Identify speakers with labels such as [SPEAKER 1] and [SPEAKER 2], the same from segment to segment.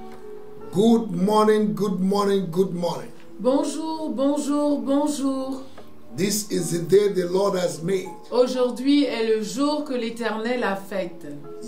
[SPEAKER 1] Good morning, good morning, good morning.
[SPEAKER 2] Bonjour, bonjour, bonjour.
[SPEAKER 1] This is the day the Lord has made.
[SPEAKER 2] Aujourd'hui est le jour que l'Éternel a fait.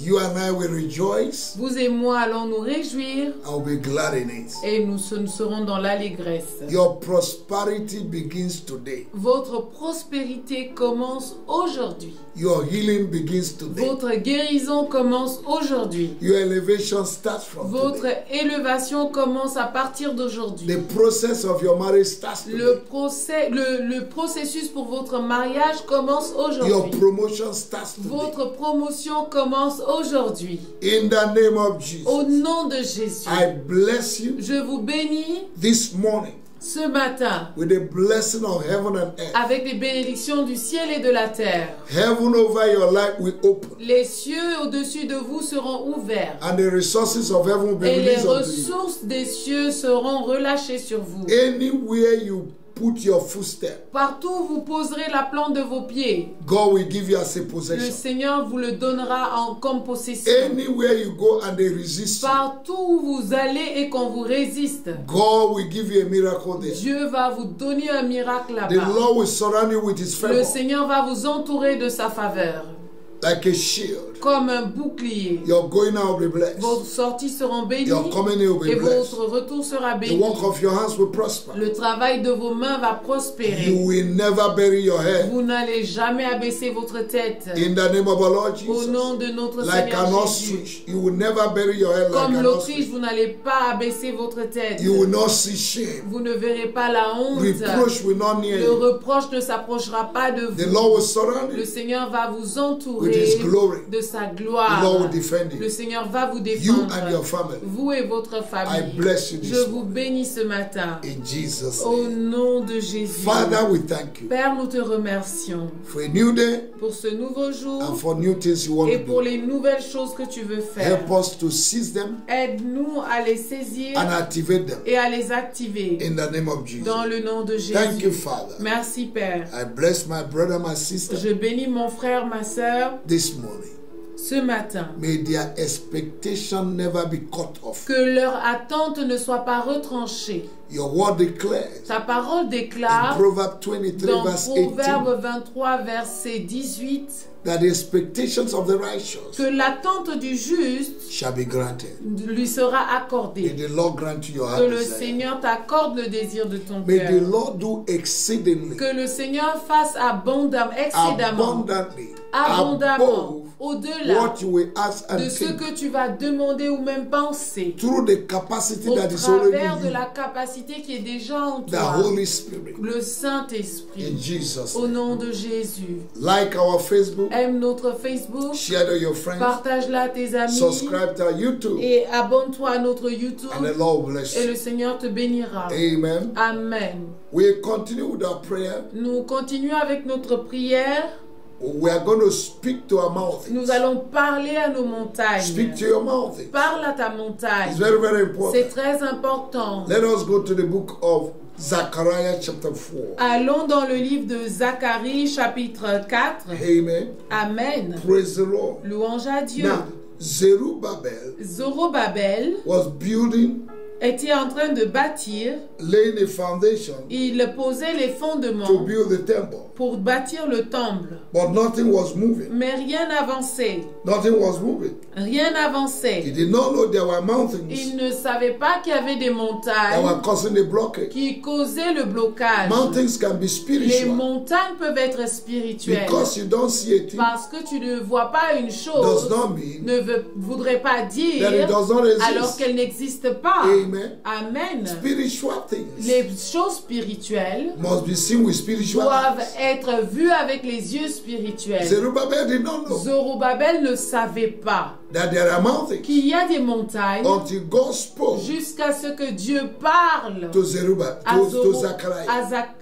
[SPEAKER 1] You and I will rejoice.
[SPEAKER 2] Vous et moi allons nous réjouir
[SPEAKER 1] I'll be glad in it.
[SPEAKER 2] et nous serons dans l'allégresse.
[SPEAKER 1] Your prosperity begins today.
[SPEAKER 2] Votre prospérité commence aujourd'hui.
[SPEAKER 1] Your healing begins today.
[SPEAKER 2] Votre guérison commence aujourd'hui.
[SPEAKER 1] Your elevation starts from
[SPEAKER 2] Votre
[SPEAKER 1] today.
[SPEAKER 2] élévation commence à partir d'aujourd'hui.
[SPEAKER 1] The process of your marriage starts today.
[SPEAKER 2] Le processus pour votre mariage commence
[SPEAKER 1] Your
[SPEAKER 2] aujourd'hui.
[SPEAKER 1] promotion starts today.
[SPEAKER 2] Votre promotion commence aujourd'hui.
[SPEAKER 1] In the name of Jesus,
[SPEAKER 2] Au nom de Jésus,
[SPEAKER 1] I bless you
[SPEAKER 2] je vous bénis
[SPEAKER 1] this morning
[SPEAKER 2] ce matin
[SPEAKER 1] with the blessing of heaven and earth.
[SPEAKER 2] avec les bénédictions du ciel et de la terre.
[SPEAKER 1] Heaven over your life will open,
[SPEAKER 2] Les cieux au-dessus de vous seront ouverts
[SPEAKER 1] and the resources of heaven will be
[SPEAKER 2] et les
[SPEAKER 1] released unto you.
[SPEAKER 2] ressources des cieux seront relâchées sur vous.
[SPEAKER 1] Anywhere you put your footstep,
[SPEAKER 2] Partout où vous poserez la plante de vos pieds,
[SPEAKER 1] God will give you as a
[SPEAKER 2] le
[SPEAKER 1] possession.
[SPEAKER 2] Seigneur vous le donnera comme possession.
[SPEAKER 1] Anywhere you go and they resist you,
[SPEAKER 2] Partout où vous allez et qu'on vous résiste,
[SPEAKER 1] God will give you a miracle there.
[SPEAKER 2] Dieu va vous donner un miracle
[SPEAKER 1] The
[SPEAKER 2] là-bas.
[SPEAKER 1] Lord will surround you with His
[SPEAKER 2] Le
[SPEAKER 1] favor
[SPEAKER 2] Seigneur va vous entourer de sa faveur,
[SPEAKER 1] like a shield.
[SPEAKER 2] comme un bouclier.
[SPEAKER 1] Your going out will be blessed.
[SPEAKER 2] Vos sorties seront bénies
[SPEAKER 1] Your coming in will
[SPEAKER 2] et
[SPEAKER 1] be blessed.
[SPEAKER 2] votre retour sera
[SPEAKER 1] The
[SPEAKER 2] béni.
[SPEAKER 1] work of your hands will prosper.
[SPEAKER 2] Le travail de vos mains va
[SPEAKER 1] You
[SPEAKER 2] prospérer.
[SPEAKER 1] will never bury your head.
[SPEAKER 2] Vous n'allez jamais abaisser votre tête.
[SPEAKER 1] In the name of our Lord
[SPEAKER 2] Au nom
[SPEAKER 1] Jesus,
[SPEAKER 2] de notre
[SPEAKER 1] like an
[SPEAKER 2] Seigneur Jésus.
[SPEAKER 1] ostrich, you will never bury your head like
[SPEAKER 2] Comme
[SPEAKER 1] an
[SPEAKER 2] l'Autriche,
[SPEAKER 1] ostrich.
[SPEAKER 2] vous n'allez pas abaisser votre tête.
[SPEAKER 1] You will not see shame.
[SPEAKER 2] Vous ne verrez pas la honte.
[SPEAKER 1] Reproach will not near
[SPEAKER 2] Le
[SPEAKER 1] you.
[SPEAKER 2] reproche ne s'approchera pas de
[SPEAKER 1] The
[SPEAKER 2] vous.
[SPEAKER 1] Lord will surround
[SPEAKER 2] Le
[SPEAKER 1] you.
[SPEAKER 2] Seigneur va vous
[SPEAKER 1] With
[SPEAKER 2] entourer
[SPEAKER 1] His glory.
[SPEAKER 2] de sa
[SPEAKER 1] The
[SPEAKER 2] gloire.
[SPEAKER 1] Lord will defend
[SPEAKER 2] Le
[SPEAKER 1] you.
[SPEAKER 2] Seigneur va vous
[SPEAKER 1] You and your
[SPEAKER 2] défendre.
[SPEAKER 1] family.
[SPEAKER 2] Vous et votre
[SPEAKER 1] I
[SPEAKER 2] famille.
[SPEAKER 1] bless you
[SPEAKER 2] Je
[SPEAKER 1] this
[SPEAKER 2] vous
[SPEAKER 1] morning.
[SPEAKER 2] bénis ce matin.
[SPEAKER 1] In Jesus'
[SPEAKER 2] Au
[SPEAKER 1] name.
[SPEAKER 2] nom de Jésus.
[SPEAKER 1] Father, we thank you
[SPEAKER 2] Père, nous te remercions
[SPEAKER 1] for a new day
[SPEAKER 2] pour ce nouveau
[SPEAKER 1] and
[SPEAKER 2] jour
[SPEAKER 1] for new things you want
[SPEAKER 2] et
[SPEAKER 1] to
[SPEAKER 2] pour
[SPEAKER 1] do.
[SPEAKER 2] les nouvelles choses que tu veux faire.
[SPEAKER 1] Help us to seize them
[SPEAKER 2] Aide-nous à les saisir
[SPEAKER 1] and activate them
[SPEAKER 2] et à les activer
[SPEAKER 1] in the name of Jesus.
[SPEAKER 2] dans le nom de
[SPEAKER 1] Thank you,
[SPEAKER 2] Jésus.
[SPEAKER 1] Father.
[SPEAKER 2] Merci Père.
[SPEAKER 1] I bless my brother, my sister
[SPEAKER 2] Je bénis mon frère, ma sœur
[SPEAKER 1] this morning.
[SPEAKER 2] ce matin.
[SPEAKER 1] May their expectation never be cut off.
[SPEAKER 2] Que leur attente ne soit pas retranchée.
[SPEAKER 1] Your word declares
[SPEAKER 2] Ta parole
[SPEAKER 1] in
[SPEAKER 2] déclare
[SPEAKER 1] Proverbs 23
[SPEAKER 2] dans
[SPEAKER 1] verse 18
[SPEAKER 2] Proverbe 23, verset 18,
[SPEAKER 1] that the expectations of the righteous
[SPEAKER 2] que l'attente du juste
[SPEAKER 1] shall be granted.
[SPEAKER 2] lui sera
[SPEAKER 1] May
[SPEAKER 2] accordée.
[SPEAKER 1] the Lord grant you your
[SPEAKER 2] Que
[SPEAKER 1] heart
[SPEAKER 2] le
[SPEAKER 1] desire.
[SPEAKER 2] Seigneur t'accorde le désir de ton
[SPEAKER 1] May the
[SPEAKER 2] cœur.
[SPEAKER 1] Lord do exceedingly,
[SPEAKER 2] Que le Seigneur fasse abondamment, excédemment,
[SPEAKER 1] abundantly,
[SPEAKER 2] abondamment,
[SPEAKER 1] above
[SPEAKER 2] au-delà
[SPEAKER 1] what you will ask and
[SPEAKER 2] de ce
[SPEAKER 1] think
[SPEAKER 2] que tu vas demander ou même penser,
[SPEAKER 1] through the capacity
[SPEAKER 2] au
[SPEAKER 1] that is already
[SPEAKER 2] travers
[SPEAKER 1] in
[SPEAKER 2] de
[SPEAKER 1] you,
[SPEAKER 2] la capacité qui est déjà en
[SPEAKER 1] the
[SPEAKER 2] toi,
[SPEAKER 1] Holy Spirit.
[SPEAKER 2] le
[SPEAKER 1] In
[SPEAKER 2] Saint-Esprit.
[SPEAKER 1] Jesus'
[SPEAKER 2] Au
[SPEAKER 1] name.
[SPEAKER 2] nom de Jésus.
[SPEAKER 1] Like our Facebook,
[SPEAKER 2] Aime notre Facebook,
[SPEAKER 1] share to your friends,
[SPEAKER 2] partage-la à tes amis
[SPEAKER 1] subscribe to our YouTube,
[SPEAKER 2] et abonne-toi à notre YouTube
[SPEAKER 1] and the Lord will bless
[SPEAKER 2] et
[SPEAKER 1] you.
[SPEAKER 2] le Seigneur te bénira.
[SPEAKER 1] Amen.
[SPEAKER 2] Amen.
[SPEAKER 1] We continue with our prayer.
[SPEAKER 2] Nous continuons avec notre prière.
[SPEAKER 1] We are going to speak to our mouth.
[SPEAKER 2] Nous allons parler à nos
[SPEAKER 1] Speak
[SPEAKER 2] montagnes.
[SPEAKER 1] to your mouth.
[SPEAKER 2] Parle à ta
[SPEAKER 1] It's
[SPEAKER 2] montagne.
[SPEAKER 1] very, very
[SPEAKER 2] C'est
[SPEAKER 1] important.
[SPEAKER 2] très important.
[SPEAKER 1] Let us go to the book of Zechariah chapter 4.
[SPEAKER 2] Allons dans le livre de Zacharie, chapitre 4.
[SPEAKER 1] Amen.
[SPEAKER 2] Amen.
[SPEAKER 1] Praise the Lord.
[SPEAKER 2] Louange à Dieu.
[SPEAKER 1] Now, Zerubbabel
[SPEAKER 2] Zorobabel
[SPEAKER 1] was building,
[SPEAKER 2] était en train de bâtir.
[SPEAKER 1] laying a foundation
[SPEAKER 2] Il posait les
[SPEAKER 1] to
[SPEAKER 2] fondements
[SPEAKER 1] build the temple.
[SPEAKER 2] pour bâtir le temple.
[SPEAKER 1] But nothing was moving.
[SPEAKER 2] Mais rien n'avançait.
[SPEAKER 1] Nothing was moving.
[SPEAKER 2] Rien
[SPEAKER 1] He
[SPEAKER 2] n'avançait.
[SPEAKER 1] did not know there were mountains
[SPEAKER 2] Il ne savait pas qu'il y avait des
[SPEAKER 1] that
[SPEAKER 2] montagnes
[SPEAKER 1] were causing the blockage.
[SPEAKER 2] qui causaient le blocage.
[SPEAKER 1] Mountains can be
[SPEAKER 2] Les
[SPEAKER 1] spiritual
[SPEAKER 2] montagnes peuvent être spirituelles.
[SPEAKER 1] because you don't see a thing
[SPEAKER 2] Parce que tu ne vois pas une
[SPEAKER 1] does
[SPEAKER 2] chose
[SPEAKER 1] not mean
[SPEAKER 2] ne voudrait pas dire
[SPEAKER 1] that it does not
[SPEAKER 2] alors
[SPEAKER 1] exist.
[SPEAKER 2] qu'elle n'existe pas.
[SPEAKER 1] Amen.
[SPEAKER 2] Amen.
[SPEAKER 1] Spiritual things
[SPEAKER 2] Les choses spirituelles
[SPEAKER 1] must be seen with spiritual
[SPEAKER 2] doivent
[SPEAKER 1] eyes.
[SPEAKER 2] être vues avec les yeux spirituels.
[SPEAKER 1] Zerubbabel did not know
[SPEAKER 2] Zorobabel ne savait pas
[SPEAKER 1] that there are mountains
[SPEAKER 2] qu'il y a des montagnes
[SPEAKER 1] until God spoke
[SPEAKER 2] jusqu'à ce que Dieu parle
[SPEAKER 1] to Zerubbabel,
[SPEAKER 2] à,
[SPEAKER 1] to Zechariah.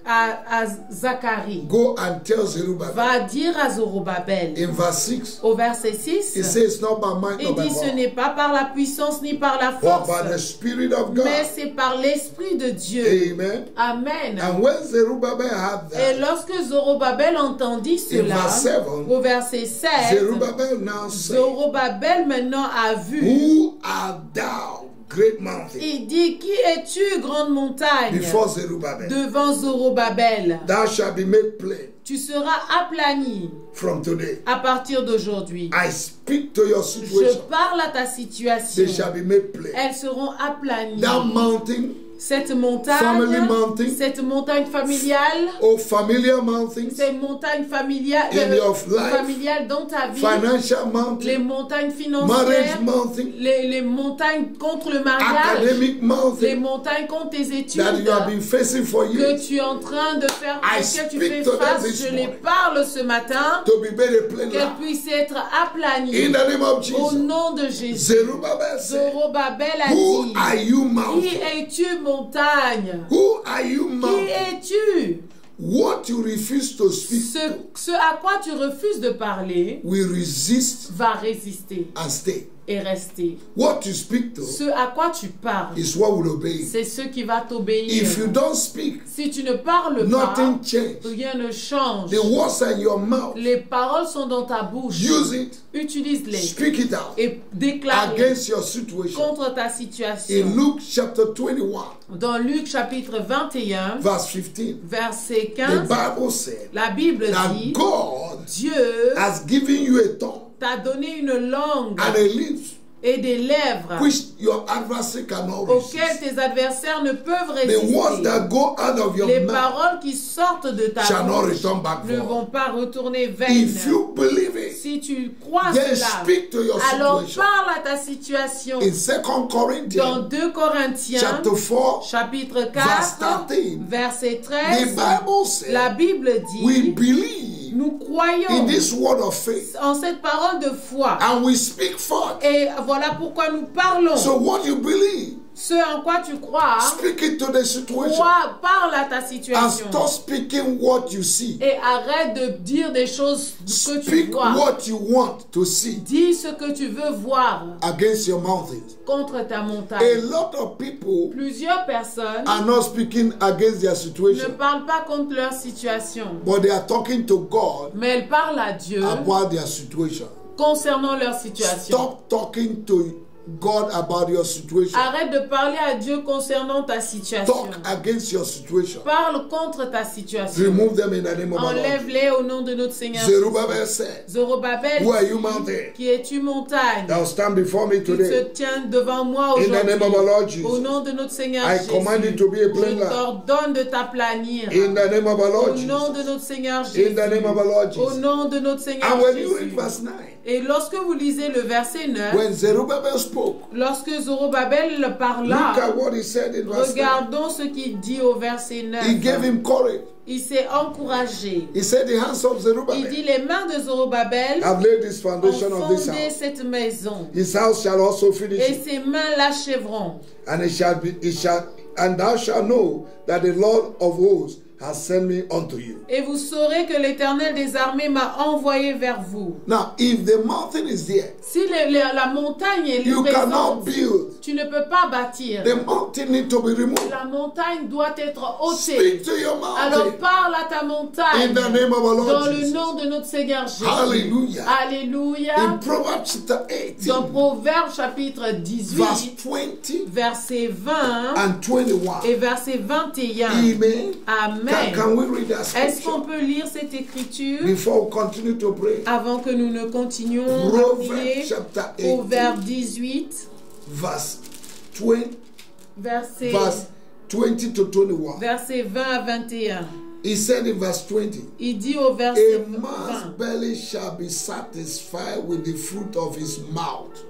[SPEAKER 2] à Zacharie.
[SPEAKER 1] Go and tell Zerubbabel.
[SPEAKER 2] Va dire à Zorobabel
[SPEAKER 1] In verse 6,
[SPEAKER 2] au verset
[SPEAKER 1] he
[SPEAKER 2] 6,
[SPEAKER 1] says, not by might,
[SPEAKER 2] il
[SPEAKER 1] not by
[SPEAKER 2] dit ce
[SPEAKER 1] power,
[SPEAKER 2] n'est pas par la puissance ni par la
[SPEAKER 1] but by the
[SPEAKER 2] force,
[SPEAKER 1] Spirit of
[SPEAKER 2] mais
[SPEAKER 1] God.
[SPEAKER 2] c'est par l'Esprit de Dieu.
[SPEAKER 1] Amen.
[SPEAKER 2] Amen.
[SPEAKER 1] And when Zerubbabel had
[SPEAKER 2] Et
[SPEAKER 1] that,
[SPEAKER 2] lorsque Zorobabel entendit
[SPEAKER 1] in
[SPEAKER 2] cela,
[SPEAKER 1] verse 7,
[SPEAKER 2] au verset 7,
[SPEAKER 1] Zerubbabel now said,
[SPEAKER 2] Zorobabel maintenant a vu
[SPEAKER 1] who art thou, great mountain
[SPEAKER 2] Il dit, qui es-tu, grande montagne?
[SPEAKER 1] before Zerubbabel.
[SPEAKER 2] Devant Zorobabel.
[SPEAKER 1] Thou shalt be made plain
[SPEAKER 2] Tu seras aplani
[SPEAKER 1] from today.
[SPEAKER 2] à partir d'aujourd'hui.
[SPEAKER 1] I speak to your
[SPEAKER 2] Je
[SPEAKER 1] situation.
[SPEAKER 2] parle à ta situation.
[SPEAKER 1] They shall be made plain.
[SPEAKER 2] Elles seront aplanies.
[SPEAKER 1] That mountain,
[SPEAKER 2] Cette montagne,
[SPEAKER 1] family mountain,
[SPEAKER 2] cette montagne familiale,
[SPEAKER 1] or familiar mountains,
[SPEAKER 2] ces montagnes familiales,
[SPEAKER 1] in your life,
[SPEAKER 2] familiales dans ta vie,
[SPEAKER 1] financial
[SPEAKER 2] les
[SPEAKER 1] mountain,
[SPEAKER 2] montagnes
[SPEAKER 1] marriage
[SPEAKER 2] financières,
[SPEAKER 1] mountain,
[SPEAKER 2] les montagnes contre le mariage,
[SPEAKER 1] academic
[SPEAKER 2] les
[SPEAKER 1] mountain
[SPEAKER 2] montagnes contre tes études
[SPEAKER 1] that you have been facing for
[SPEAKER 2] que
[SPEAKER 1] years,
[SPEAKER 2] tu es en train de faire,
[SPEAKER 1] I
[SPEAKER 2] auxquelles tu
[SPEAKER 1] speak
[SPEAKER 2] fais
[SPEAKER 1] to them
[SPEAKER 2] face,
[SPEAKER 1] this
[SPEAKER 2] je les
[SPEAKER 1] morning.
[SPEAKER 2] parle ce matin,
[SPEAKER 1] to be made a plain
[SPEAKER 2] qu'elles
[SPEAKER 1] land.
[SPEAKER 2] puissent être aplanies.
[SPEAKER 1] In the name of
[SPEAKER 2] Au
[SPEAKER 1] Jesus,
[SPEAKER 2] nom de Jésus.
[SPEAKER 1] Zerubbabel said,
[SPEAKER 2] Zorobabel a
[SPEAKER 1] who
[SPEAKER 2] dit,
[SPEAKER 1] are you
[SPEAKER 2] qui
[SPEAKER 1] mountain?
[SPEAKER 2] es-tu montagne?
[SPEAKER 1] Who are you
[SPEAKER 2] Qui
[SPEAKER 1] mountain?
[SPEAKER 2] es-tu?
[SPEAKER 1] What you refuse to speak to
[SPEAKER 2] Ce à quoi tu refuses de parler
[SPEAKER 1] will resist
[SPEAKER 2] va résister
[SPEAKER 1] and stay.
[SPEAKER 2] et rester.
[SPEAKER 1] What you speak to
[SPEAKER 2] Ce à quoi tu parles,
[SPEAKER 1] is what will obey you.
[SPEAKER 2] c'est ce qui va t'obéir.
[SPEAKER 1] If you don't speak,
[SPEAKER 2] Si tu ne parles
[SPEAKER 1] nothing
[SPEAKER 2] pas,
[SPEAKER 1] changes.
[SPEAKER 2] rien ne change.
[SPEAKER 1] The words are in your mouth.
[SPEAKER 2] Les paroles sont dans ta bouche.
[SPEAKER 1] Use it.
[SPEAKER 2] Utilise-les
[SPEAKER 1] Speak it out
[SPEAKER 2] et déclare-les
[SPEAKER 1] against your situation.
[SPEAKER 2] contre ta
[SPEAKER 1] In
[SPEAKER 2] situation.
[SPEAKER 1] Luke chapter 21,
[SPEAKER 2] Dans Luc chapitre 21,
[SPEAKER 1] verse 15,
[SPEAKER 2] verset
[SPEAKER 1] the
[SPEAKER 2] 15,
[SPEAKER 1] Bible said
[SPEAKER 2] la Bible
[SPEAKER 1] that
[SPEAKER 2] dit,
[SPEAKER 1] God
[SPEAKER 2] Dieu
[SPEAKER 1] has given you a tongue
[SPEAKER 2] t'a donné une langue
[SPEAKER 1] and a lips
[SPEAKER 2] et des lèvres
[SPEAKER 1] which your adversary cannot
[SPEAKER 2] auxquelles
[SPEAKER 1] resist.
[SPEAKER 2] tes adversaires ne peuvent
[SPEAKER 1] The words
[SPEAKER 2] résister.
[SPEAKER 1] that go out of your
[SPEAKER 2] Les
[SPEAKER 1] mouth
[SPEAKER 2] paroles qui sortent de ta
[SPEAKER 1] shall not
[SPEAKER 2] bouche
[SPEAKER 1] return back
[SPEAKER 2] ne
[SPEAKER 1] void.
[SPEAKER 2] vont pas retourner vaines.
[SPEAKER 1] If you believe it,
[SPEAKER 2] Si tu crois
[SPEAKER 1] then
[SPEAKER 2] cela,
[SPEAKER 1] speak to your
[SPEAKER 2] alors
[SPEAKER 1] situation.
[SPEAKER 2] parle à ta situation.
[SPEAKER 1] In 2
[SPEAKER 2] Dans
[SPEAKER 1] Corinthians
[SPEAKER 2] 2 Corinthiens,
[SPEAKER 1] chapter 4,
[SPEAKER 2] chapitre
[SPEAKER 1] verse
[SPEAKER 2] 4,
[SPEAKER 1] 13,
[SPEAKER 2] verset
[SPEAKER 1] the
[SPEAKER 2] 13,
[SPEAKER 1] Bible says
[SPEAKER 2] la Bible
[SPEAKER 1] we
[SPEAKER 2] dit,
[SPEAKER 1] believe
[SPEAKER 2] nous croyons
[SPEAKER 1] in this word of faith
[SPEAKER 2] en cette parole de foi.
[SPEAKER 1] and we speak forth.
[SPEAKER 2] Et voilà pourquoi nous parlons.
[SPEAKER 1] So what you believe,
[SPEAKER 2] Ce en quoi tu crois,
[SPEAKER 1] speak it to the situation
[SPEAKER 2] parle à ta
[SPEAKER 1] and
[SPEAKER 2] situation.
[SPEAKER 1] stop speaking what you see.
[SPEAKER 2] Et arrête de dire des choses que tu
[SPEAKER 1] Speak
[SPEAKER 2] vois.
[SPEAKER 1] what you want to see
[SPEAKER 2] Dis ce que tu veux voir
[SPEAKER 1] against your mountains.
[SPEAKER 2] contre ta
[SPEAKER 1] A
[SPEAKER 2] montagne.
[SPEAKER 1] lot of people
[SPEAKER 2] Plusieurs personnes
[SPEAKER 1] are not speaking against their
[SPEAKER 2] ne
[SPEAKER 1] situation,
[SPEAKER 2] parlent pas contre leur situation,
[SPEAKER 1] but they are talking to God
[SPEAKER 2] mais elles parlent à Dieu
[SPEAKER 1] about their situation.
[SPEAKER 2] concernant leur situation.
[SPEAKER 1] Stop talking to God about your situation.
[SPEAKER 2] Arrête de parler à Dieu concernant ta situation.
[SPEAKER 1] Talk against your situation.
[SPEAKER 2] Parle contre ta situation.
[SPEAKER 1] Remove them in the name of our Lord.
[SPEAKER 2] Enlève-les au nom de notre Seigneur.
[SPEAKER 1] Zerubbabel said,
[SPEAKER 2] Zorobabel,
[SPEAKER 1] who are you, mountain?
[SPEAKER 2] qui es-tu montagne?
[SPEAKER 1] Thou stand before me
[SPEAKER 2] Tu te
[SPEAKER 1] today.
[SPEAKER 2] tiens devant moi
[SPEAKER 1] In the name of our Lord
[SPEAKER 2] aujourd'hui. Au
[SPEAKER 1] Jesus.
[SPEAKER 2] nom de notre Seigneur
[SPEAKER 1] I
[SPEAKER 2] Jésus.
[SPEAKER 1] command it to be a plain
[SPEAKER 2] Je
[SPEAKER 1] land.
[SPEAKER 2] t'ordonne de t'aplanir.
[SPEAKER 1] In the name of our
[SPEAKER 2] Au
[SPEAKER 1] Lord
[SPEAKER 2] nom de
[SPEAKER 1] Jesus.
[SPEAKER 2] notre Seigneur Jésus.
[SPEAKER 1] In the name of our Lord
[SPEAKER 2] Au
[SPEAKER 1] Jesus.
[SPEAKER 2] nom de notre Seigneur
[SPEAKER 1] And when you
[SPEAKER 2] Jésus.
[SPEAKER 1] read verse 9,
[SPEAKER 2] Et lorsque vous lisez le verset 9,
[SPEAKER 1] when Zerubbabel spoke,
[SPEAKER 2] lorsque Zorobabel
[SPEAKER 1] look
[SPEAKER 2] parla,
[SPEAKER 1] at what he said in verse 9.
[SPEAKER 2] regardons ce qu'il dit au verset 9.
[SPEAKER 1] He gave him courage.
[SPEAKER 2] Il s'est encouragé.
[SPEAKER 1] He said, the hands of
[SPEAKER 2] Il
[SPEAKER 1] Zerubbabel
[SPEAKER 2] dit, les mains de Zorobabel
[SPEAKER 1] have laid this
[SPEAKER 2] ont
[SPEAKER 1] foundation of this
[SPEAKER 2] fondé
[SPEAKER 1] house.
[SPEAKER 2] cette maison.
[SPEAKER 1] His house shall also finish
[SPEAKER 2] Et
[SPEAKER 1] it.
[SPEAKER 2] ses mains l'achèveront.
[SPEAKER 1] And and thou shalt know that the Lord of hosts has sent me unto you.
[SPEAKER 2] Et vous saurez que l'Éternel des armées m'a envoyé vers vous.
[SPEAKER 1] Now, if the mountain is there,
[SPEAKER 2] Si la montagne est
[SPEAKER 1] you cannot
[SPEAKER 2] présente,
[SPEAKER 1] build.
[SPEAKER 2] tu ne peux pas bâtir.
[SPEAKER 1] The mountain need to be removed.
[SPEAKER 2] La montagne doit être ôtée.
[SPEAKER 1] Speak to your
[SPEAKER 2] Alors
[SPEAKER 1] mountain
[SPEAKER 2] parle à ta montagne
[SPEAKER 1] in the name of our
[SPEAKER 2] dans
[SPEAKER 1] Lord
[SPEAKER 2] le
[SPEAKER 1] Jesus.
[SPEAKER 2] nom de notre Seigneur Jésus.
[SPEAKER 1] Hallelujah.
[SPEAKER 2] Alléluia.
[SPEAKER 1] In Proverbs chapter 18,
[SPEAKER 2] Dans Proverbe chapitre
[SPEAKER 1] verse
[SPEAKER 2] 18,
[SPEAKER 1] 20
[SPEAKER 2] verset 20
[SPEAKER 1] and 21.
[SPEAKER 2] et verset 21.
[SPEAKER 1] Amen.
[SPEAKER 2] Amen.
[SPEAKER 1] Can we read that
[SPEAKER 2] Est-ce qu'on
[SPEAKER 1] scripture
[SPEAKER 2] peut lire cette écriture
[SPEAKER 1] before we continue to pray?
[SPEAKER 2] avant que nous ne continuions à
[SPEAKER 1] Proverbs
[SPEAKER 2] prier?
[SPEAKER 1] chapter
[SPEAKER 2] Proverbe
[SPEAKER 1] 18,
[SPEAKER 2] 18,
[SPEAKER 1] verse 20
[SPEAKER 2] verset
[SPEAKER 1] 20 to 21.
[SPEAKER 2] Verset 20 à 21.
[SPEAKER 1] He said in verse 20,
[SPEAKER 2] Il dit au verset
[SPEAKER 1] a man's
[SPEAKER 2] 20,
[SPEAKER 1] belly shall be satisfied with the fruit of his mouth.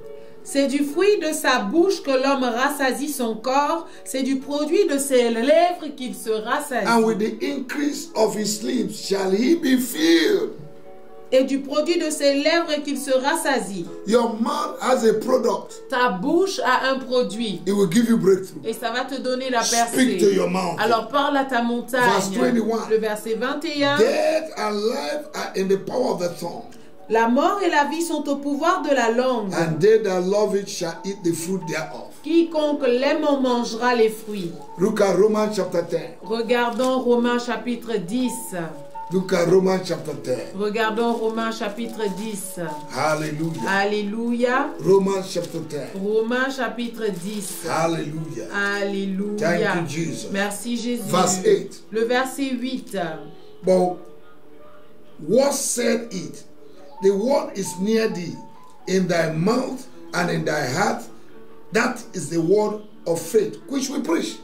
[SPEAKER 2] c'est du fruit de sa bouche que l'homme rassasie son corps, c'est du produit de ses lèvres qu'il se rassasie.
[SPEAKER 1] And with the increase of his lips shall he be filled.
[SPEAKER 2] Et du produit de ses lèvres qu'il se rassasie.
[SPEAKER 1] Your mouth has a product.
[SPEAKER 2] Ta bouche a un produit.
[SPEAKER 1] It will give you breakthrough.
[SPEAKER 2] Et ça va te donner la
[SPEAKER 1] Speak to
[SPEAKER 2] percée.
[SPEAKER 1] your mouth.
[SPEAKER 2] Alors parle à ta montagne.
[SPEAKER 1] Verse 21.
[SPEAKER 2] Le verset 21.
[SPEAKER 1] Death and life are in the power of the tongue.
[SPEAKER 2] La mort et la vie sont au pouvoir de la langue.
[SPEAKER 1] And they that love it shall eat the fruit thereof.
[SPEAKER 2] Quiconque l'aime en mangera les fruits.
[SPEAKER 1] Look at Romans chapter 10.
[SPEAKER 2] Regardons Romains chapitre 10.
[SPEAKER 1] Look at Romans chapter 10.
[SPEAKER 2] Regardons Romains chapitre 10.
[SPEAKER 1] Hallelujah.
[SPEAKER 2] Alléluia.
[SPEAKER 1] Romans chapter 10.
[SPEAKER 2] Romains chapitre 10.
[SPEAKER 1] Hallelujah.
[SPEAKER 2] Alléluia.
[SPEAKER 1] Thank you, Jesus.
[SPEAKER 2] Merci Jésus.
[SPEAKER 1] Verse 8.
[SPEAKER 2] Le verset 8.
[SPEAKER 1] But what said it? The word is near thee, in thy mouth and in thy heart. That is the word of faith which we preach.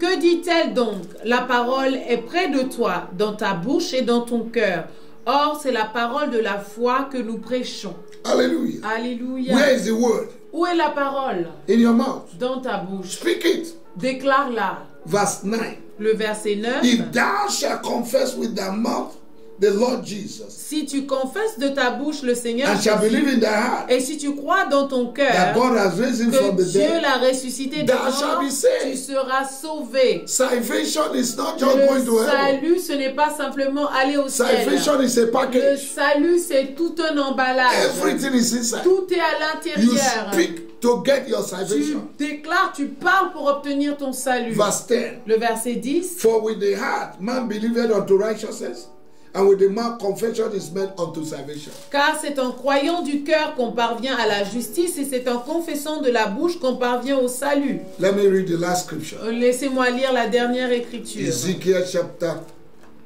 [SPEAKER 2] Que dit-elle donc? La parole est près de toi, dans ta bouche et dans ton cœur. Or, c'est la parole de la foi que nous prêchons.
[SPEAKER 1] Hallelujah.
[SPEAKER 2] Alléluia.
[SPEAKER 1] Where is the word?
[SPEAKER 2] Où est la parole?
[SPEAKER 1] In your mouth.
[SPEAKER 2] Dans ta bouche.
[SPEAKER 1] Speak it.
[SPEAKER 2] Déclare-la.
[SPEAKER 1] Verse 9.
[SPEAKER 2] Le verset 9.
[SPEAKER 1] If thou shalt confess with thy mouth the Lord Jesus,
[SPEAKER 2] Si tu confesses de ta bouche le Seigneur
[SPEAKER 1] and shall believe
[SPEAKER 2] Jésus,
[SPEAKER 1] in thy heart
[SPEAKER 2] et si tu crois dans ton
[SPEAKER 1] that
[SPEAKER 2] cœur
[SPEAKER 1] God has raised him from
[SPEAKER 2] que
[SPEAKER 1] the
[SPEAKER 2] Dieu
[SPEAKER 1] dead,
[SPEAKER 2] l'a ressuscité de
[SPEAKER 1] thou
[SPEAKER 2] mort,
[SPEAKER 1] shalt be saved.
[SPEAKER 2] tu seras sauvé.
[SPEAKER 1] Salvation is not just going to
[SPEAKER 2] Le
[SPEAKER 1] heaven.
[SPEAKER 2] salut, ce n'est pas simplement aller au ciel.
[SPEAKER 1] Salvation is a
[SPEAKER 2] Le
[SPEAKER 1] package.
[SPEAKER 2] salut, c'est tout un emballage.
[SPEAKER 1] Everything is inside.
[SPEAKER 2] Tout est à
[SPEAKER 1] You
[SPEAKER 2] l'intérieur.
[SPEAKER 1] speak to get your
[SPEAKER 2] Tu
[SPEAKER 1] salvation.
[SPEAKER 2] déclares, tu parles pour obtenir ton salut.
[SPEAKER 1] Verse 10.
[SPEAKER 2] Le verset 10.
[SPEAKER 1] For with the heart man believeth unto righteousness, and with the mouth confession is made unto salvation.
[SPEAKER 2] Car c'est en croyant du cœur qu'on parvient à la justice et c'est en confessant de la bouche qu'on parvient au salut.
[SPEAKER 1] Let me read the last scripture.
[SPEAKER 2] Laissez-moi lire la dernière écriture.
[SPEAKER 1] Ezekiel chapter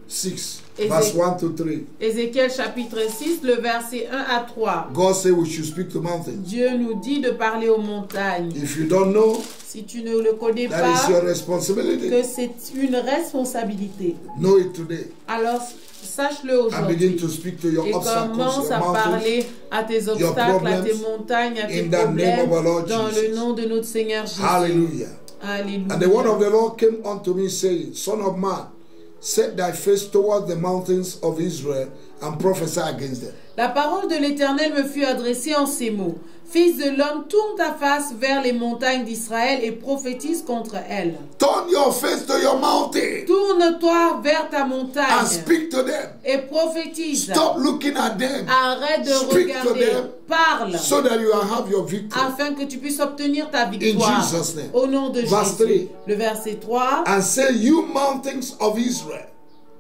[SPEAKER 1] 6, verse 1 to 3.
[SPEAKER 2] Ézéchiel chapitre 6, le verset 1 à 3.
[SPEAKER 1] God said we should speak to mountains.
[SPEAKER 2] Dieu nous dit de parler aux montagnes.
[SPEAKER 1] If you don't know,
[SPEAKER 2] Si tu ne le connais
[SPEAKER 1] that is
[SPEAKER 2] pas,
[SPEAKER 1] your responsibility.
[SPEAKER 2] que c'est une responsabilité.
[SPEAKER 1] Know it today.
[SPEAKER 2] Alors sache-le
[SPEAKER 1] And begin
[SPEAKER 2] aujourd'hui.
[SPEAKER 1] to speak to your
[SPEAKER 2] Et
[SPEAKER 1] obstacles,
[SPEAKER 2] commence à
[SPEAKER 1] your mountains.
[SPEAKER 2] parler à tes obstacles, à tes
[SPEAKER 1] problems,
[SPEAKER 2] montagnes, à tes
[SPEAKER 1] in the name
[SPEAKER 2] problèmes,
[SPEAKER 1] of our Lord
[SPEAKER 2] dans
[SPEAKER 1] Jesus.
[SPEAKER 2] le nom de notre Seigneur Jésus.
[SPEAKER 1] Hallelujah.
[SPEAKER 2] Alléluia.
[SPEAKER 1] And the word of the Lord came unto me, saying, Son of man, set thy face towards the mountains of Israel and prophesy against them.
[SPEAKER 2] La parole de l'Éternel me fut adressée en ces mots. Fils de l'homme, tourne ta face vers les montagnes d'Israël et prophétise contre elles.
[SPEAKER 1] Turn your face to your mountain
[SPEAKER 2] Tourne-toi vers ta montagne
[SPEAKER 1] and speak to them.
[SPEAKER 2] et prophétise.
[SPEAKER 1] Stop looking at them
[SPEAKER 2] Arrête de
[SPEAKER 1] Speak to
[SPEAKER 2] regarder.
[SPEAKER 1] them.
[SPEAKER 2] Parle
[SPEAKER 1] so that you will have your victory.
[SPEAKER 2] afin que tu puisses obtenir ta victoire.
[SPEAKER 1] Jesus' name.
[SPEAKER 2] Au nom de
[SPEAKER 1] Verse
[SPEAKER 2] Jésus.
[SPEAKER 1] 3.
[SPEAKER 2] Le verset 3.
[SPEAKER 1] And say, you mountains of Israel.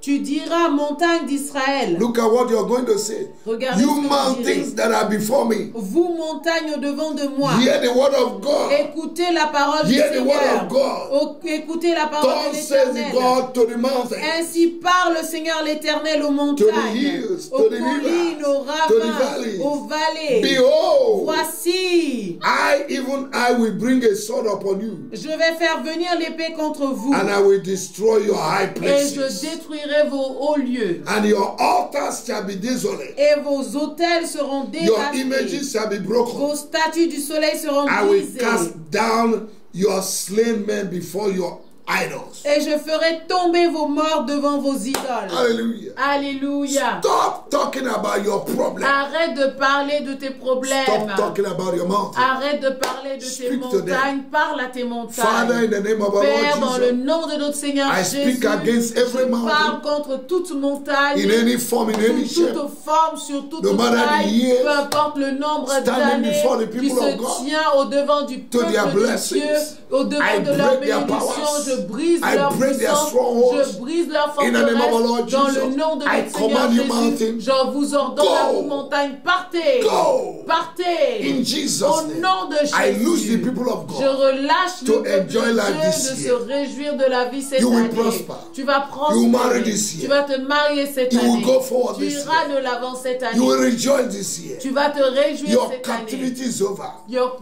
[SPEAKER 2] Tu diras montagne d'Israël.
[SPEAKER 1] Look at what you're going to say.
[SPEAKER 2] Regardez
[SPEAKER 1] You
[SPEAKER 2] ce que vous
[SPEAKER 1] mountains
[SPEAKER 2] direz.
[SPEAKER 1] that are before me.
[SPEAKER 2] Vous montagnes au devant de moi.
[SPEAKER 1] Hear the word of God.
[SPEAKER 2] Écoutez la parole du
[SPEAKER 1] Hear the word
[SPEAKER 2] Seigneur.
[SPEAKER 1] of God.
[SPEAKER 2] Écoutez la parole de
[SPEAKER 1] Thus says
[SPEAKER 2] l'Éternel.
[SPEAKER 1] God to the mountains.
[SPEAKER 2] Ainsi parle le Seigneur l'Éternel aux montagnes,
[SPEAKER 1] hills,
[SPEAKER 2] aux
[SPEAKER 1] to the
[SPEAKER 2] collines,
[SPEAKER 1] rivers,
[SPEAKER 2] aux
[SPEAKER 1] to the
[SPEAKER 2] ravins,
[SPEAKER 1] valleys.
[SPEAKER 2] aux vallées.
[SPEAKER 1] Behold,
[SPEAKER 2] Voici,
[SPEAKER 1] I will bring a sword upon you,
[SPEAKER 2] je vais faire venir l'épée contre vous
[SPEAKER 1] and I will destroy your high
[SPEAKER 2] et je
[SPEAKER 1] places,
[SPEAKER 2] détruirai vos hauts lieux.
[SPEAKER 1] and your altars shall be desolate.
[SPEAKER 2] Et vos autels seront
[SPEAKER 1] Your
[SPEAKER 2] dévastés.
[SPEAKER 1] images shall be broken.
[SPEAKER 2] Vos statues du soleil seront
[SPEAKER 1] I will
[SPEAKER 2] brisées.
[SPEAKER 1] cast down your slain men before your idols.
[SPEAKER 2] Et je ferai tomber vos morts devant vos idoles.
[SPEAKER 1] Hallelujah.
[SPEAKER 2] Alléluia.
[SPEAKER 1] Stop talking about your problem.
[SPEAKER 2] Arrête de parler de tes problèmes.
[SPEAKER 1] Stop talking about your mountain.
[SPEAKER 2] Arrête de parler de tes
[SPEAKER 1] Speak to them.
[SPEAKER 2] montagnes. Parle à tes montagnes.
[SPEAKER 1] Father, in the name of our
[SPEAKER 2] Père, dans
[SPEAKER 1] Lord
[SPEAKER 2] le
[SPEAKER 1] Jesus,
[SPEAKER 2] nom de notre Seigneur
[SPEAKER 1] I
[SPEAKER 2] Jésus,
[SPEAKER 1] speak against every
[SPEAKER 2] je
[SPEAKER 1] mountain,
[SPEAKER 2] parle contre toute montagne,
[SPEAKER 1] in any form, in any
[SPEAKER 2] sous
[SPEAKER 1] shape,
[SPEAKER 2] toute forme, sur toute
[SPEAKER 1] no matter the
[SPEAKER 2] taille,
[SPEAKER 1] years,
[SPEAKER 2] peu importe le nombre
[SPEAKER 1] standing
[SPEAKER 2] d'années
[SPEAKER 1] before the
[SPEAKER 2] qui
[SPEAKER 1] people of
[SPEAKER 2] se
[SPEAKER 1] God,
[SPEAKER 2] tient au devant du
[SPEAKER 1] to
[SPEAKER 2] peuple
[SPEAKER 1] their
[SPEAKER 2] de
[SPEAKER 1] blessings.
[SPEAKER 2] Dieu, au devant
[SPEAKER 1] I
[SPEAKER 2] de leur
[SPEAKER 1] break their
[SPEAKER 2] bénédiction.
[SPEAKER 1] powers.
[SPEAKER 2] Je brise
[SPEAKER 1] I
[SPEAKER 2] leur
[SPEAKER 1] break their
[SPEAKER 2] puissance,
[SPEAKER 1] strongholds.
[SPEAKER 2] je brise leur
[SPEAKER 1] In the name of our
[SPEAKER 2] forteresse.
[SPEAKER 1] Lord
[SPEAKER 2] Dans
[SPEAKER 1] Jesus,
[SPEAKER 2] le nom de
[SPEAKER 1] I
[SPEAKER 2] notre Seigneur
[SPEAKER 1] command you,
[SPEAKER 2] Jésus,
[SPEAKER 1] mountain,
[SPEAKER 2] je vous ordonne à
[SPEAKER 1] go.
[SPEAKER 2] vous montagne, partez,
[SPEAKER 1] Go.
[SPEAKER 2] partez.
[SPEAKER 1] In Jesus'
[SPEAKER 2] Au
[SPEAKER 1] name,
[SPEAKER 2] nom de Jésus,
[SPEAKER 1] I loose the people of
[SPEAKER 2] je
[SPEAKER 1] God
[SPEAKER 2] relâche
[SPEAKER 1] to
[SPEAKER 2] le peuple
[SPEAKER 1] enjoy
[SPEAKER 2] de
[SPEAKER 1] life
[SPEAKER 2] Dieu
[SPEAKER 1] this
[SPEAKER 2] de se
[SPEAKER 1] year.
[SPEAKER 2] réjouir de la vie cette
[SPEAKER 1] You will
[SPEAKER 2] année.
[SPEAKER 1] prosper.
[SPEAKER 2] Tu vas
[SPEAKER 1] You will marry
[SPEAKER 2] prospérer.
[SPEAKER 1] this year.
[SPEAKER 2] Tu vas te marier cette
[SPEAKER 1] You will
[SPEAKER 2] année.
[SPEAKER 1] go forward
[SPEAKER 2] Tu
[SPEAKER 1] this
[SPEAKER 2] iras
[SPEAKER 1] year.
[SPEAKER 2] de l'avant cette année.
[SPEAKER 1] You will rejoice this year.
[SPEAKER 2] Tu vas te réjouir
[SPEAKER 1] Your
[SPEAKER 2] cette année.
[SPEAKER 1] captivity is over.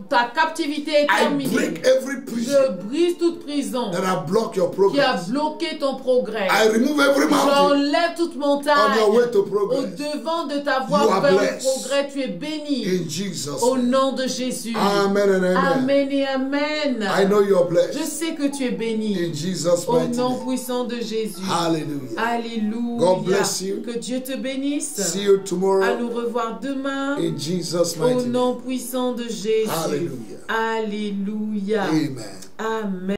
[SPEAKER 2] Ta captivité est
[SPEAKER 1] I
[SPEAKER 2] terminée.
[SPEAKER 1] break every prison
[SPEAKER 2] Je brise toute prison
[SPEAKER 1] that have blocked your
[SPEAKER 2] qui a
[SPEAKER 1] progress.
[SPEAKER 2] bloqué ton progrès.
[SPEAKER 1] I remove every mountain
[SPEAKER 2] J'enlève toute montagne
[SPEAKER 1] on your way to
[SPEAKER 2] au
[SPEAKER 1] progress.
[SPEAKER 2] devant de ta
[SPEAKER 1] You
[SPEAKER 2] voie
[SPEAKER 1] are
[SPEAKER 2] vers le
[SPEAKER 1] blessed.
[SPEAKER 2] progrès. Tu es béni
[SPEAKER 1] In Jesus'
[SPEAKER 2] au
[SPEAKER 1] name.
[SPEAKER 2] nom de Jésus.
[SPEAKER 1] Amen and amen.
[SPEAKER 2] Amen et amen.
[SPEAKER 1] I know you're
[SPEAKER 2] Je
[SPEAKER 1] blessed.
[SPEAKER 2] sais que tu es béni
[SPEAKER 1] In Jesus'
[SPEAKER 2] au
[SPEAKER 1] mighty
[SPEAKER 2] nom
[SPEAKER 1] name.
[SPEAKER 2] puissant de Jésus.
[SPEAKER 1] Hallelujah.
[SPEAKER 2] Alléluia.
[SPEAKER 1] God bless you.
[SPEAKER 2] Que Dieu te bénisse.
[SPEAKER 1] See you
[SPEAKER 2] À
[SPEAKER 1] tomorrow
[SPEAKER 2] nous revoir demain
[SPEAKER 1] in Jesus'
[SPEAKER 2] au
[SPEAKER 1] mighty name.
[SPEAKER 2] nom puissant de Jésus.
[SPEAKER 1] Hallelujah.
[SPEAKER 2] Alléluia.
[SPEAKER 1] Amen.
[SPEAKER 2] Amen.